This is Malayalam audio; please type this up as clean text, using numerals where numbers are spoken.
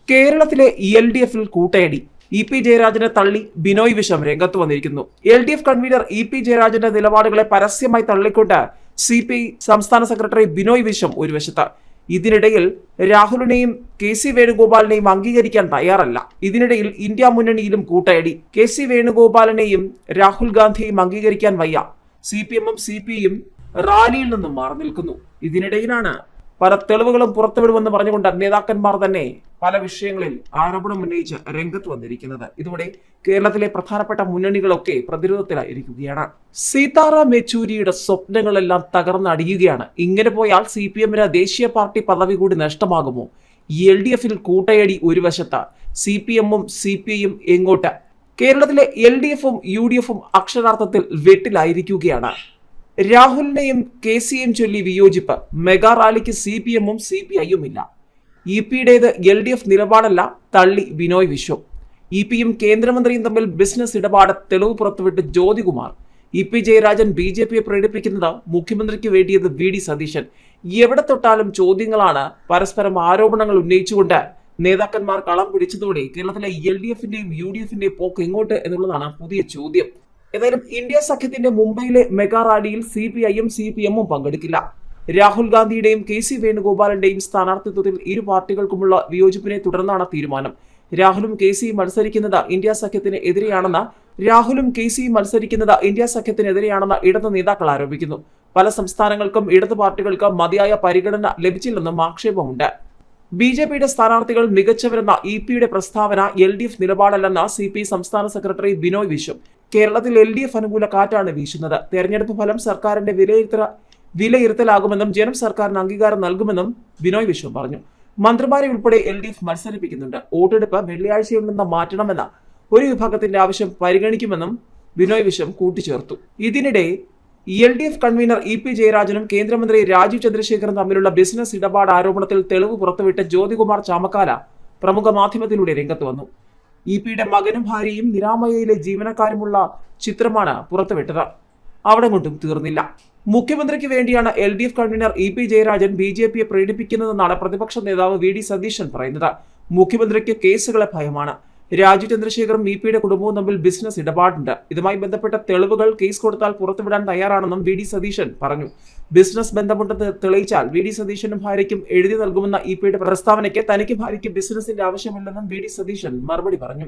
കേരളത്തിലെ LDF-ൽ കൂട്ടയടി. EP ജയരാജനെ തള്ളി ബിനോയ് വിശ്വം രംഗത്ത് വന്നിരിക്കുന്നു. LDF കൺവീനർ EP ജയരാജന്റെ നിലപാടുകളെ പരസ്യമായി തള്ളിക്കൊണ്ട് CPI സംസ്ഥാന സെക്രട്ടറി ബിനോയ് വിശ്വം ഒരു വശത്ത്. ഇതിനിടയിൽ രാഹുലിനെയും KC വേണുഗോപാലിനെയും അംഗീകരിക്കാൻ തയ്യാറല്ല. ഇതിനിടയിൽ ഇന്ത്യ മുന്നണിയിലും കൂട്ടയടി. KC വേണുഗോപാലിനെയും രാഹുൽ ഗാന്ധിയെയും അംഗീകരിക്കാൻ വയ്യ. CPM-ഉം CPI-യും റാലിയിൽ നിന്നും മാറി നിൽക്കുന്നു. ഇതിനിടയിലാണ് പല തെളിവുകളും പുറത്തുവിടുമെന്ന് പറഞ്ഞുകൊണ്ട് നേതാക്കന്മാർ തന്നെ പല വിഷയങ്ങളിൽ ആരോപണം ഉന്നയിച്ച് രംഗത്ത് വന്നിരിക്കുന്നത്. ഇതോടെ കേരളത്തിലെ പ്രധാനപ്പെട്ട മുന്നണികളൊക്കെ പ്രതിരോധത്തിലായിരിക്കുകയാണ്. സീതാറാം യെച്ചൂരിയുടെ സ്വപ്നങ്ങളെല്ലാം തകർന്നടിയുകയാണ്. ഇങ്ങനെ പോയാൽ CPM-ന് ദേശീയ പാർട്ടി പദവി കൂടി നഷ്ടമാകുമോ? LDF-ൽ കൂട്ടയടി ഒരു വശത്ത്, CPM-ഉം CPI-യും എങ്ങോട്ട്? കേരളത്തിലെ LDF-ഉം UDF-ഉം അക്ഷരാർത്ഥത്തിൽ വെട്ടിലായിരിക്കുകയാണ്. രാഹുലിനെയും KC-യെയും ചൊല്ലി വിയോജിപ്പ്. മെഗാ റാലിക്ക് CPM-ഉം CPI-യും ഇല്ല. EP-യുടേത് LDF നിലപാടല്ല, തള്ളി ബിനോയ് വിശ്വം. EP-യും കേന്ദ്രമന്ത്രിയും തമ്മിൽ ബിസിനസ് ഇടപാട് തെളിവ് പുറത്തുവിട്ട് ജ്യോതികുമാർ. EP ജയരാജൻ BJP-യെ പ്രേരിപ്പിക്കുന്നത് മുഖ്യമന്ത്രിക്ക് വേണ്ടിയത് VD സതീശൻ. എവിടെ തൊട്ടാലും ചോദ്യങ്ങളാണ്. പരസ്പരം ആരോപണങ്ങൾ ഉന്നയിച്ചുകൊണ്ട് നേതാക്കന്മാർ കളം പിടിച്ചതോടെ കേരളത്തിലെ LDF-ന്റെയും UDF-ന്റെയും പോക്ക് എങ്ങോട്ട് എന്നുള്ളതാണ് പുതിയ ചോദ്യം. ഏതായാലും ഇന്ത്യ സഖ്യത്തിന്റെ മുംബൈയിലെ മെഗാ റാലിയിൽ CPI-യും CPM-ഉം പങ്കെടുക്കില്ല. രാഹുൽ ഗാന്ധിയുടെയും KC വേണുഗോപാലിന്റെയും സ്ഥാനാർത്ഥിത്വത്തിൽ ഇരു പാർട്ടികൾക്കുമുള്ള വിയോജിപ്പിനെ തുടർന്നാണ് തീരുമാനം. രാഹുലും KC-യും മത്സരിക്കുന്നത് ഇന്ത്യ സഖ്യത്തിനെതിരെയാണെന്ന് ഇടത് നേതാക്കൾ ആരോപിക്കുന്നു. പല സംസ്ഥാനങ്ങൾക്കും ഇടത് പാർട്ടികൾക്ക് മതിയായ പരിഗണന ലഭിച്ചില്ലെന്നും ആക്ഷേപമുണ്ട്. BJP-യുടെ സ്ഥാനാർത്ഥികൾ മികച്ചവരെന്ന EP-യുടെ പ്രസ്താവന LDF നിലപാടല്ലെന്ന CPI സംസ്ഥാന സെക്രട്ടറി ബിനോയ് വിശ്വം. കേരളത്തിൽ LDF അനുകൂല കാറ്റാണ് വീശുന്നത്. തെരഞ്ഞെടുപ്പ് ഫലം സർക്കാരിന്റെ വിലയിരുത്തലാകുമെന്നും ജനം സർക്കാരിന് അംഗീകാരം നൽകുമെന്നും ബിനോയ് വിശ്വം പറഞ്ഞു. മന്ത്രിമാരെ ഉൾപ്പെടെ LDF മത്സരിപ്പിക്കുന്നുണ്ട്. വോട്ടെടുപ്പ് വെള്ളിയാഴ്ചയിൽ നിന്ന് മാറ്റണമെന്ന ഒരു വിഭാഗത്തിന്റെ ആവശ്യം പരിഗണിക്കുമെന്നും ബിനോയ് വിശ്വം കൂട്ടിച്ചേർത്തു. ഇതിനിടെ LDF കൺവീനർ EP ജയരാജനും കേന്ദ്രമന്ത്രി രാജീവ് ചന്ദ്രശേഖറും തമ്മിലുള്ള ബിസിനസ് ഇടപാട് ആരോപണത്തിൽ തെളിവ് പുറത്തുവിട്ട ജ്യോതികുമാർ ചാമക്കാല പ്രമുഖ മാധ്യമത്തിലൂടെ രംഗത്ത് വന്നു. EP-യുടെ മകനും ഭാര്യയും നിരാമയയിലെ ജീവനക്കാരുമുള്ള ചിത്രമാണ് പുറത്തുവിട്ടത്. അവിടെ കൊണ്ടും തീർന്നില്ല. മുഖ്യമന്ത്രിക്ക് വേണ്ടിയാണ് LDF കൺവീനർ EP ജയരാജൻ BJP-യെ പ്രേരിപ്പിക്കുന്നതെന്നാണ് പ്രതിപക്ഷ നേതാവ് VD സതീശൻ പറയുന്നത്. മുഖ്യമന്ത്രിക്ക് കേസുകളെ ഭയമാണ്. രാജീവ് ചന്ദ്രശേഖറും EP-യുടെ കുടുംബവും തമ്മിൽ ബിസിനസ് ഇടപാടുണ്ട്. ഇതുമായി ബന്ധപ്പെട്ട തെളിവുകൾ കേസ് കൊടുത്താൽ പുറത്തുവിടാൻ തയ്യാറാണെന്നും VD സതീശൻ പറഞ്ഞു. ബിസിനസ് ബന്ധമുണ്ടെന്ന് തെളിയിച്ചാൽ VD സതീശനും ഭാര്യയ്ക്കും എഴുതി നൽകുമെന്ന EP-യുടെ പ്രസ്താവനയ്ക്ക് തനിക്ക് ഭാര്യയ്ക്ക് ബിസിനസിന്റെ ആവശ്യമില്ലെന്നും VD സതീശൻ മറുപടി പറഞ്ഞു.